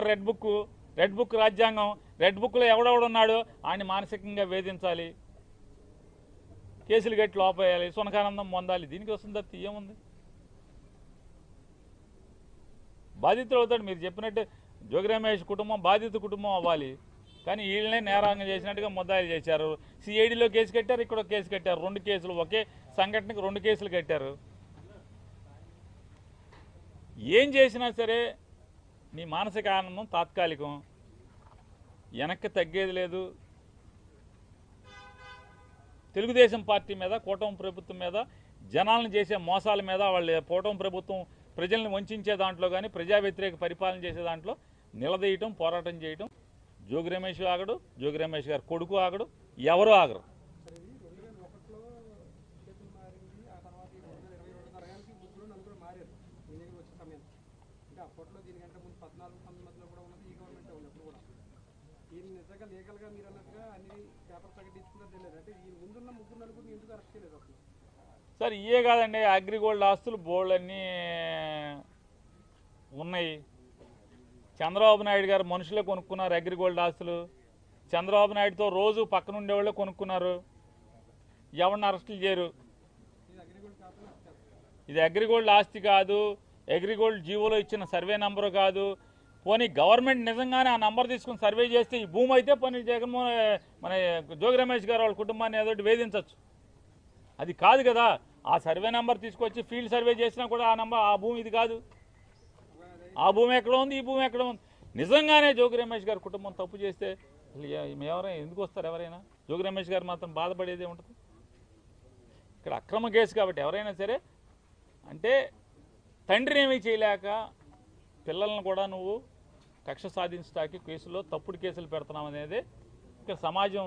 Red book రాజ్యాంగం, red బుక్లో ఎవడెవడున్నాడు ఆయన మానసికంగా వేధించాలి, కేసులు కట్టి లోపేయాలి, సునకానందం పొందాలి. దీనికి వస్తుంది తప్ప ఏముంది? బాధితులు అవుతాడు. మీరు చెప్పినట్టు జోగి రమేష్ కుటుంబం బాధిత కుటుంబం అవ్వాలి, కానీ వీళ్ళనే నేరాంగం చేసినట్టుగా ముద్దాయిలు చేశారు. సిఐడిలో కేసు కట్టారు, ఇక్కడ కేసు కట్టారు. 2 కేసులు, ఒకే సంఘటనకు 2 కేసులు కట్టారు. ఏం చేసినా సరే నీ మానసిక ఆనందం తాత్కాలికం, వెనక్కి తగ్గేది లేదు. తెలుగుదేశం పార్టీ మీద, కూటమి ప్రభుత్వం మీద, జనాలను చేసే మోసాల మీద, వాళ్ళ కూటమి ప్రభుత్వం ప్రజల్ని వంచే దాంట్లో కానీ ప్రజా వ్యతిరేక పరిపాలన చేసే దాంట్లో నిలదీయటం, పోరాటం చేయటం జోగి రమేష్ ఆగడు, జోగి రమేష్ గారు కొడుకు ఆగడు, ఎవరు ఆగరు. సార్ ఇవే కాదండి, అగ్రిగోల్డ్ ఆస్తులు బోల్డన్నీ ఉన్నాయి. చంద్రబాబు నాయుడు గారు మనుషులే కొనుక్కున్నారు అగ్రిగోల్డ్ ఆస్తులు. చంద్రబాబు నాయుడుతో రోజు పక్కన ఉండేవాళ్ళే కొనుక్కున్నారు. ఎవరిని అరెస్టులు చేయరు. ఇది అగ్రిగోల్డ్ ఆస్తి కాదు, అగ్రిగోల్డ్ జీవోలో ఇచ్చిన సర్వే నంబరు కాదు. పోనీ గవర్నమెంట్ నిజంగానే ఆ నంబర్ తీసుకుని సర్వే చేస్తే ఈ భూమి అయితే పోనీ జగన్మోహన్ మన జోగి రమేష్ గారు వాళ్ళ కుటుంబాన్ని ఏదో వేధించవచ్చు. అది కాదు కదా. ఆ సర్వే నెంబర్ తీసుకొచ్చి ఫీల్డ్ సర్వే చేసినా కూడా ఆ భూమి ఇది కాదు. ఆ భూమి ఎక్కడ ఉంది, ఈ భూమి ఎక్కడ ఉంది. నిజంగానే జోగి రమేష్ గారి కుటుంబం తప్పు చేస్తే ఎవరైనా ఎందుకు వస్తారు? ఎవరైనా జోగి రమేష్ గారు మాత్రం బాధపడేదే ఉంటుంది. ఇక్కడ అక్రమ కేసు కాబట్టి ఎవరైనా సరే, అంటే తండ్రిని ఏమీ చేయలేక పిల్లలను కూడా నువ్వు కక్ష సాధించడానికి కేసులో తప్పుడు కేసులు పెడుతున్నావు అనేది ఇక్కడ సమాజం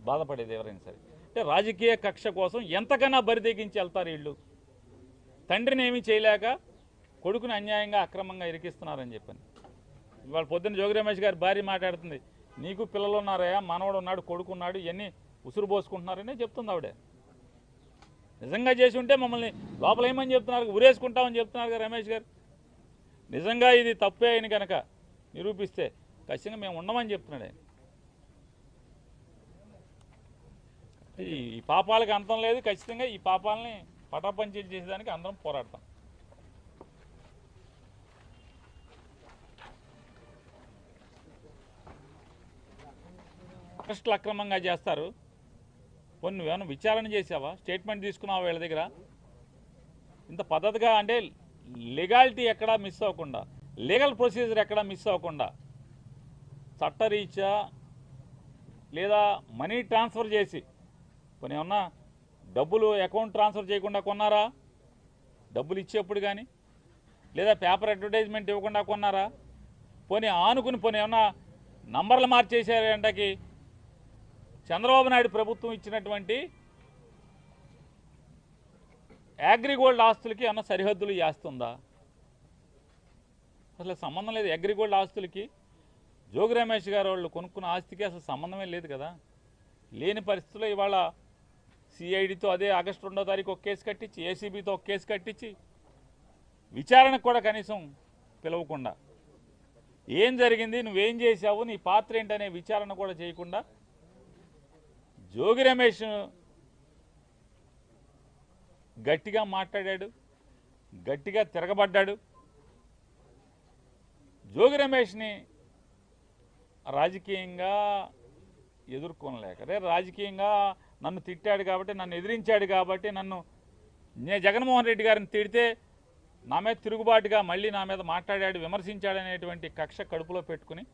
బాధపడేది ఎవరైనా సరే. అంటే రాజకీయ కక్ష కోసం ఎంతకన్నా బరిదెగించి వెళ్తారు వీళ్ళు. తండ్రిని ఏమీ చేయలేక కొడుకుని అన్యాయంగా అక్రమంగా ఇరికిస్తున్నారని చెప్పని ఇవాళ పొద్దున్న జోగి రమేష్ గారి భార్య మాట్లాడుతుంది, నీకు పిల్లలు ఉన్నారయ్యా, మనవడు ఉన్నాడు, కొడుకు ఉన్నాడు, ఇవన్నీ ఉసురు పోసుకుంటున్నారనే చెప్తుంది ఆవిడ. నిజంగా చేసి ఉంటే మమ్మల్ని లోపల ఏమని చెప్తున్నారు, ఉరేసుకుంటామని చెప్తున్నారు కదా రమేష్ గారు. నిజంగా ఇది తప్పే అయిన కనుక నిరూపిస్తే ఖచ్చితంగా మేము ఉండమని చెప్తున్నాడు ఆయన. ఈ పాపాలకు అంతం లేదు. ఖచ్చితంగా ఈ పాపాలని పటాపంచలు చేసేదానికి అందరం పోరాడతాం. అరెస్టులు అక్రమంగా చేస్తారు. కొన్ని నువ్వేమన్నా విచారణ చేసావా? స్టేట్మెంట్ తీసుకున్నావా వీళ్ళ దగ్గర? ఇంత పద్ధతిగా అంటే లీగాలిటీ ఎక్కడా మిస్ అవ్వకుండా, లీగల్ ప్రొసీజర్ ఎక్కడా మిస్ అవ్వకుండా, చట్టరీత్యా లేదా మనీ ట్రాన్స్ఫర్ చేసి కొన్ని ఏమన్నా డబ్బులు అకౌంట్ ట్రాన్స్ఫర్ చేయకుండా కొన్నారా? డబ్బులు ఇచ్చేప్పుడు కానీ లేదా పేపర్ అడ్వర్టైజ్మెంట్ ఇవ్వకుండా కొన్నారా? పోనీ ఆనుకుని పోనీ ఏమన్నా నంబర్లు మార్చేసారంటకి చంద్రబాబు నాయుడు ప్రభుత్వం ఇచ్చినటువంటి అగ్రిగోల్డ్ ఆస్తులకి ఏమన్నా సరిహద్దులు చేస్తుందా? అసలు సంబంధం లేదు. అగ్రిగోల్డ్ ఆస్తులకి జోగి రమేష్ గారు వాళ్ళు కొనుక్కున్న ఆస్తికి అసలు సంబంధమే లేదు కదా. లేని పరిస్థితుల్లో ఇవాళ సిఐడితో అదే ఆగస్టు 2వ తారీఖు ఒక కేసు కట్టించి, ఏసీబీతో ఒక కేసు కట్టించి, విచారణకు కూడా కనీసం పిలవకుండా ఏం జరిగింది, నువ్వేం చేశావు, నీ పాత్ర ఏంటనే విచారణ కూడా చేయకుండా జోగి రమేష్ గట్టిగా మాట్లాడాడు, గట్టిగా తిరగబడ్డాడు. జోగి రమేష్ని రాజకీయంగా ఎదుర్కొనలేక, రాజకీయంగా నన్ను తిట్టాడు కాబట్టి, నన్ను ఎదిరించాడు కాబట్టి, నేను జగన్మోహన్ రెడ్డి గారిని తిడితే నా మీద తిరుగుబాటుగా మళ్ళీ నా మీద మాట్లాడాడు, విమర్శించాడనేటువంటి కక్ష కడుపులో పెట్టుకుని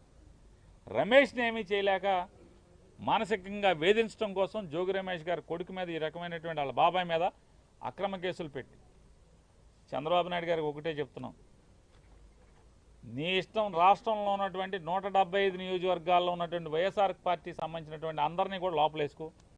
రమేష్ని ఏమీ చేయలేక మానసికంగా వేధించడం కోసం జోగి రమేష్ గారి కొడుకు మీద ఈ రకమైనటువంటి వాళ్ళ బాబాయ్ మీద అక్రమ కేసులు పెట్టి చంద్రబాబు నాయుడు గారికి ఒకటే చెప్తున్నాం, నీ ఇష్టం రాష్ట్రంలో ఉన్నటువంటి 175 నియోజకవర్గాల్లో ఉన్నటువంటి వైఎస్ఆర్ పార్టీ సంబంధించినటువంటి అందరినీ కూడా లోపలేసుకో.